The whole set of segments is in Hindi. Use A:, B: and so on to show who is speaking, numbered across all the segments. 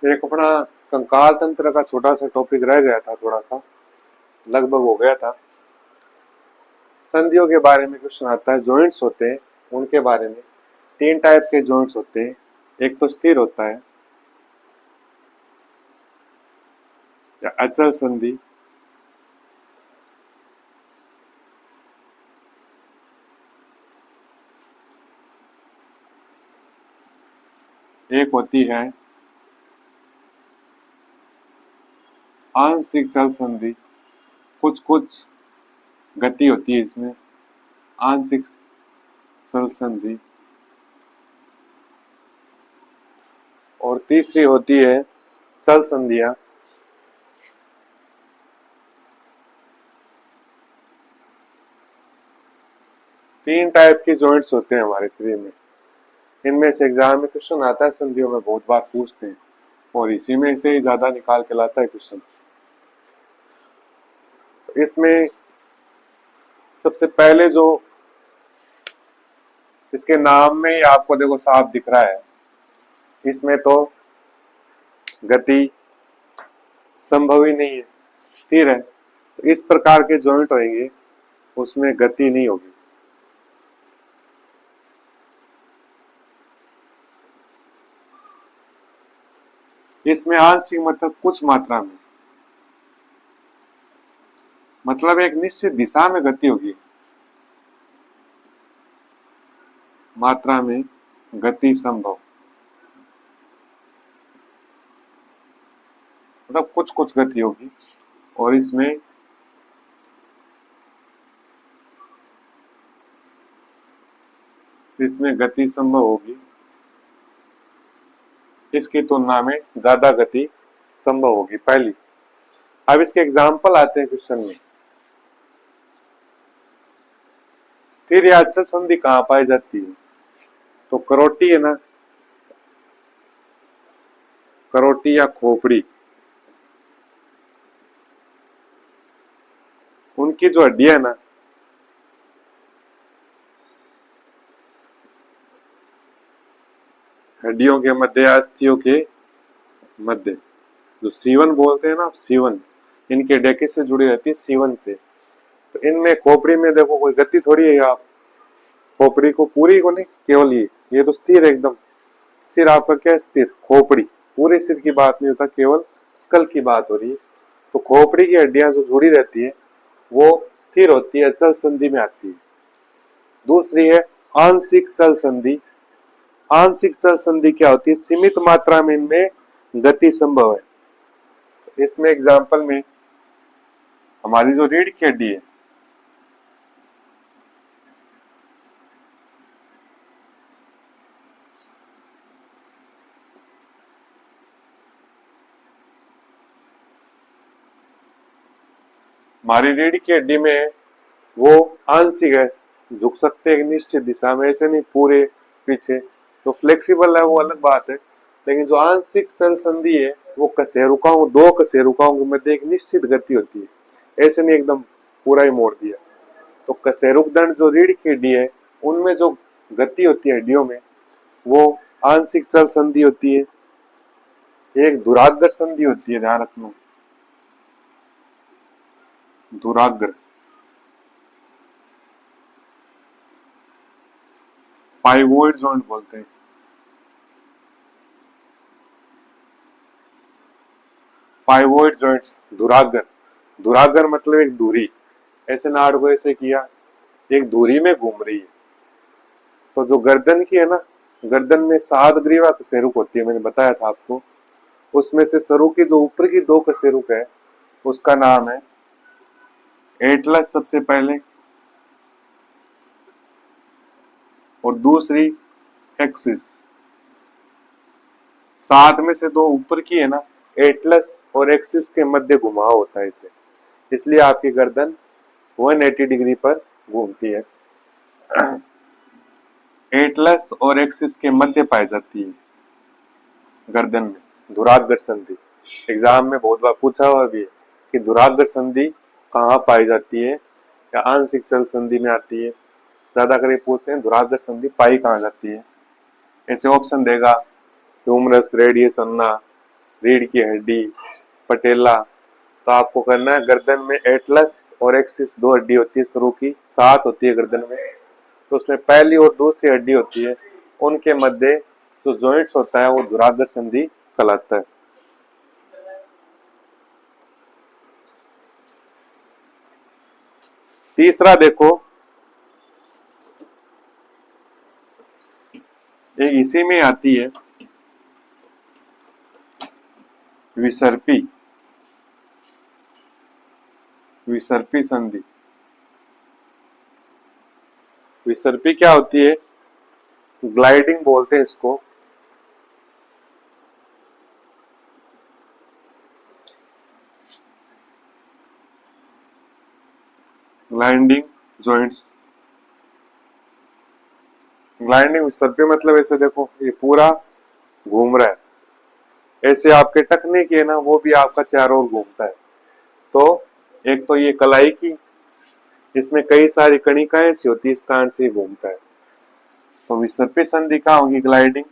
A: एक अपना कंकाल तंत्र का छोटा सा टॉपिक रह गया था, थोड़ा सा लगभग हो गया था। संधियों के बारे में क्वेश्चन आता है, जॉइंट्स होते हैं उनके बारे में। तीन टाइप के जॉइंट्स होते हैं, एक तो स्थिर होता है या अचल संधि, एक होती है आंशिक चल संधि। कुछ कुछ गति होती है इसमें, आंशिक चल संधि। और तीसरी होती है चल संधियां। तीन टाइप के जॉइंट्स होते हैं हमारे शरीर में, इनमें से एग्जाम में क्वेश्चन आता है, संधियों में बहुत बार पूछते हैं और इसी में से ही ज्यादा निकाल के लाता है क्वेश्चन। इसमें सबसे पहले जो इसके नाम में ही आपको देखो साफ दिख रहा है, इसमें तो गति संभव ही नहीं है, स्थिर है। तो इस प्रकार के जॉइंट होंगे उसमें गति नहीं होगी। इसमें आंशिक मतलब कुछ मात्रा में, मतलब एक निश्चित दिशा में गति होगी, मात्रा में गति संभव, मतलब कुछ कुछ गति होगी और इसमें गति संभव होगी, इसकी तुलना में ज्यादा गति संभव होगी पहली। अब इसके एग्जाम्पल आते हैं क्वेश्चन में। स्थिर या अचल संधि कहां पाई जाती है? तो करोटी है ना, करोटी या खोपड़ी, उनकी जो हड्डियां है ना, हड्डियों के मध्य, अस्थियों के मध्य, जो सीवन बोलते हैं ना, सीवन, इनके डेके से जुड़ी रहती है सीवन से। तो इनमें खोपड़ी में देखो कोई गति थोड़ी है, आप खोपड़ी को पूरी को नहीं, केवल ये तो स्थिर है एकदम। सिर आपका क्या है? स्थिर। खोपड़ी, पूरे सिर की बात नहीं होता, केवल स्कल की बात हो रही है। तो खोपड़ी की हड्डियां जो जुड़ी रहती है वो स्थिर होती है, अचल संधि में आती है। दूसरी है आंशिक चल संधि। आंशिक चल संधि क्या होती है? सीमित मात्रा में इनमें गति संभव है। तो इसमें एग्जाम्पल में हमारी जो रीढ़ की हड्डी है, हमारी रीढ़ की हड्डी में वो आंशिक है, झुक सकते हैं निश्चित दिशा में, ऐसे नहीं पूरे पीछे। तो फ्लेक्सिबल है वो अलग बात है, लेकिन जो आंशिक चल संधि है वो कशेरुकाओं, दो कशेरुकाओं के मध्य एक निश्चित गति होती है, ऐसे नहीं एकदम पूरा ही मोड़ दिया। तो कशेरुक दंड जो रीढ़ की हड्डी है उनमें जो गति होती है हड्डियों में, वो आंशिक चल संधि होती है। एक दुराग्र संधि होती है, ध्यान रखना, दुराग्र। पाइवोइड जॉइंट बोलते हैं। पाइवोइड जॉइंट्स, दुराग्र। दुराग्र मतलब एक धुरी, ऐसे नाड़ को ऐसे किया, एक धुरी में घूम रही है। तो जो गर्दन की है ना, गर्दन में 7 ग्रीवा कशेरुक होती है, मैंने बताया था आपको। उसमें से सरू की जो ऊपर की 2 कशेरुक है उसका नाम है एटलस सबसे पहले, और दूसरी एक्सिस। 7 में से 2 ऊपर की है ना, एटलस और एक्सिस के मध्य घुमाव होता है इसे, इसलिए आपकी गर्दन 180 डिग्री पर घूमती है। एटलस और एक्सिस के मध्य पाई जाती है गर्दन में दुराग्र संधि। एग्जाम में बहुत बार पूछा हुआ भी है कि दुराग्र संधि कहाँ पाई जाती है, या आंशिक चल संधि में आती है। ज्यादा करके पूछते हैं दुराग्र संधि पाई कहाँ जाती है। ऐसे ऑप्शन देगा ह्यूमरस, रेडियस, अन्ना, रीढ़ की हड्डी, पटेला। तो आपको करना है गर्दन में एटलस और एक्सिस दो हड्डी होती है शुरू की, 7 होती है गर्दन में। तो उसमें पहली और दूसरी हड्डी होती है, उनके मध्य जो जॉइंट्स होता है वो धुराधर संधि कहलाता है। तीसरा देखो, एक इसी में आती है विसर्पी, विसर्पी संधि। विसर्पी क्या होती है? ग्लाइडिंग बोलते हैं इसको। ग्लाइडिंग जॉइंट्स, ग्लाइडिंग विसर्पी मतलब ऐसे देखो ये पूरा घूम रहा है, ऐसे आपके टखने के ना वो भी आपका चारों ओर घूमता है। तो एक तो ये कलाई की, इसमें कई सारी कणिकाएं ऐसी होती है, इस कारण से घूमता है। तो विसर्पी संधि कहाँ होगी ग्लाइडिंग?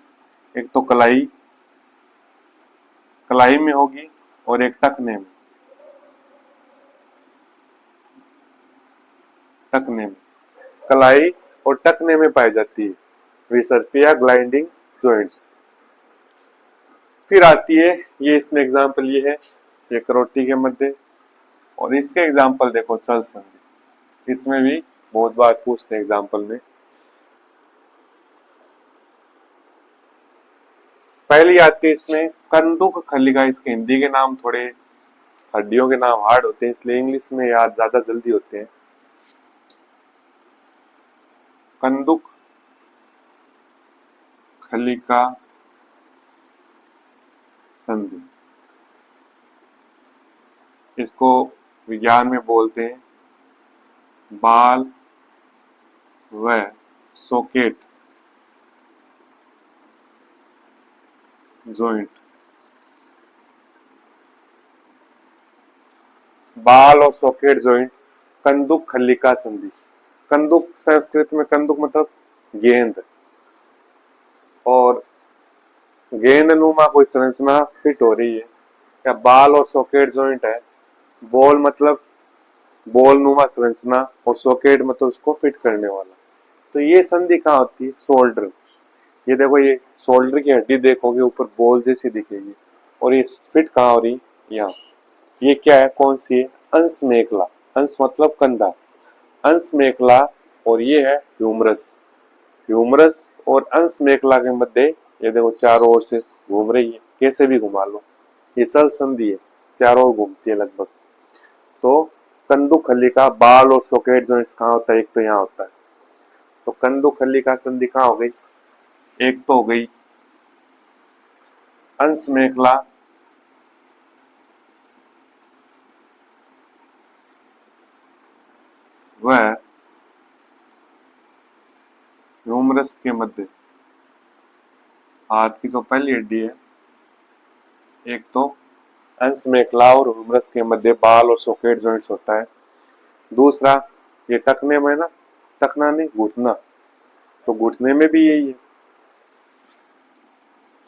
A: एक तो कलाई, कलाई में होगी और एक टखने में, टखने में, कलाई और टखने में पाई जाती है विसर्पी या ग्लाइडिंग जॉइंट्स। फिर आती है ये, इसमें एग्जांपल ये है, ये करोटी के मध्य, और इसके एग्जांपल देखो चल संधि, इसमें भी बहुत बार पूछते हैं एग्जांपल में। पहली आती है इसमें कंदुक खलिका, इसके हिंदी के नाम थोड़े हड्डियों के नाम हार्ड होते हैं, इसलिए इंग्लिश में याद ज्यादा जल्दी होते हैं। कंदुक खलिका संधि, इसको विज्ञान में बोलते हैं बाल व सॉकेट जॉइंट। बाल और सॉकेट जॉइंट, कंदुक खलिका संधि। कंदुक संस्कृत में कंदुक मतलब गेंद, और गेंद नुमा कोई संरचना फिट हो रही है, या बाल और सॉकेट जॉइंट है। बॉल मतलब बॉल नुमा संरचना, और सॉकेट मतलब उसको फिट करने वाला। तो ये संधि कहाँ होती है? शोल्डर। ये देखो, ये शोल्डर की हड्डी देखोगे ऊपर बॉल जैसी दिखेगी, और ये फिट कहाँ हो रही? यहाँ। ये क्या है, कौन सी है? अंश मेखला। अंश मतलब कंधा, अंश मेखला, और ये है ह्यूमरस। ह्यूमरस और अंश मेखला के मध्य ये देखो चारों ओर से घूम रही है, कैसे भी घुमा लो, ये चल संधि है, चारों ओर घूमती है लगभग। तो कंदुक खलिका, बाल और सॉकेट जॉइंट्स कहाँ होता है? एक तो यहाँ होता है। तो कंदुक खलिका संधि कहाँ हो गई? एक तो हो गई अंश मेखला, व ह्यूमरस के मध्य, हाथ की जो पहली हड्डी है, एक तो अंश मेखला और ह्यूमरस के मध्य बाल और सॉकेट जॉइंट्स होता है। दूसरा ये टखने में ना, टखना नहीं घुटना, तो घुटने में भी यही है।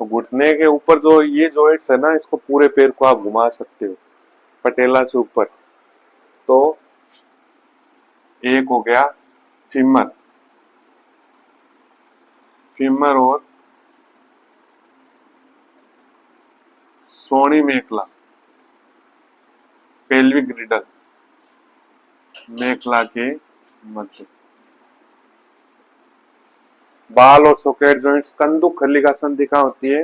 A: तो घुटने के ऊपर जो ये जॉइंट्स है ना, इसको पूरे पैर को आप घुमा सकते हो पटेला से ऊपर। तो एक हो गया फीमर, फीमर और सोनी मेखला, पेल्विक ग्रिडल, मेखला के मध्य। बाल और सॉकेट जॉइंट्स, कंदुक खलिका संधि कहाँ होती है?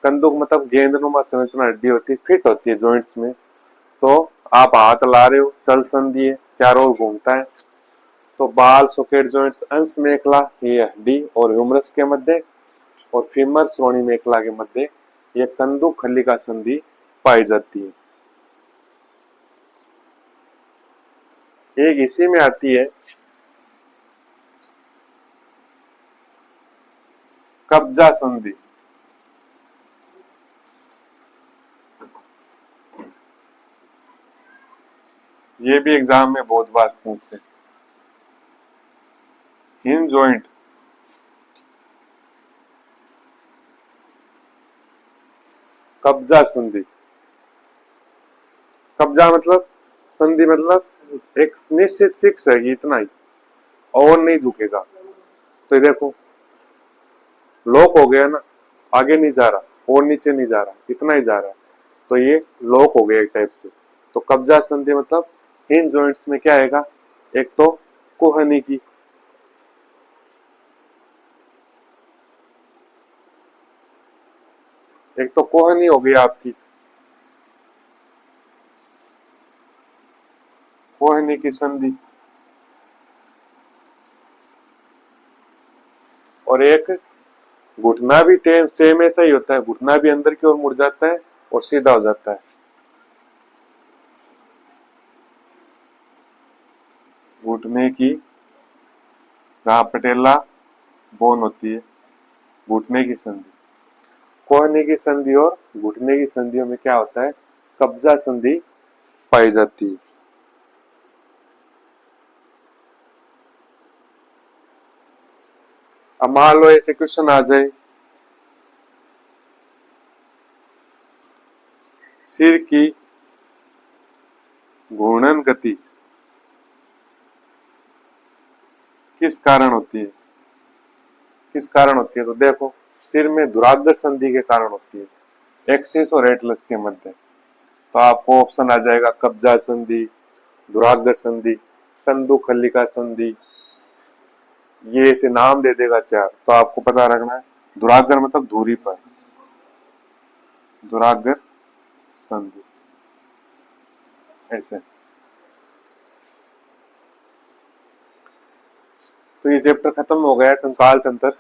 A: कंदुक मतलब गेंदनुमा संरचना हड्डी होती है, फिट होती है जॉइंट्स में। तो आप हाथ ला रहे हो, चल संधि है, चारों ओर घूमता है। तो बाल सॉकेट जॉइंट्स, अंश मेखला ये हड्डी और ह्यूमरस के मध्य, और फीमर श्रोणी मेखला के मध्य ये कंदुक खलिका संधि पाई जाती है। एक इसी में आती है कब्जा संधि। ये भी एग्जाम में बहुत बार पूछते हैं। हिंज जॉइंट, कब्जा संधि। कब्जा मतलब, संधि मतलब एक निश्चित फिक्स है कि इतना ही और नहीं झुकेगा। तो ये देखो लॉक हो गया ना, आगे नहीं जा रहा और नीचे नहीं जा रहा, इतना ही जा रहा है, तो ये लॉक हो गया एक टाइप से। तो कब्जा संधि मतलब इन जॉइंट्स में क्या आएगा, एक तो कोहनी की, एक तो कोहनी हो गई आपकी, कोहनी की संधि, और एक घुटना भी सेम ऐसा ही होता है, घुटना भी अंदर की ओर मुड़ जाता है और सीधा हो जाता है। घुटने की, जहां पटेला बोन होती है, घुटने की संधि, कोहनी की संधि और घुटने की संधियों में क्या होता है, कब्जा संधि पाई जाती है। अब मान लो ऐसे क्वेश्चन आ जाए, सिर की घूर्णन गति किस कारण होती है, किस कारण होती है, तो देखो सिर में धुराग्र संधि के कारण होती है, एक्सिस और एटलस के मध्य। तो आपको ऑप्शन आ जाएगा कब्जा संधि, धुराग्र संधि, कंदुखलिका संधि, ये ऐसे नाम दे देगा चार, तो आपको पता रखना है धुराग्र मतलब धुरी पर, धुराग्र संधि ऐसे। तो ये चैप्टर खत्म हो गया कंकाल तंत्र।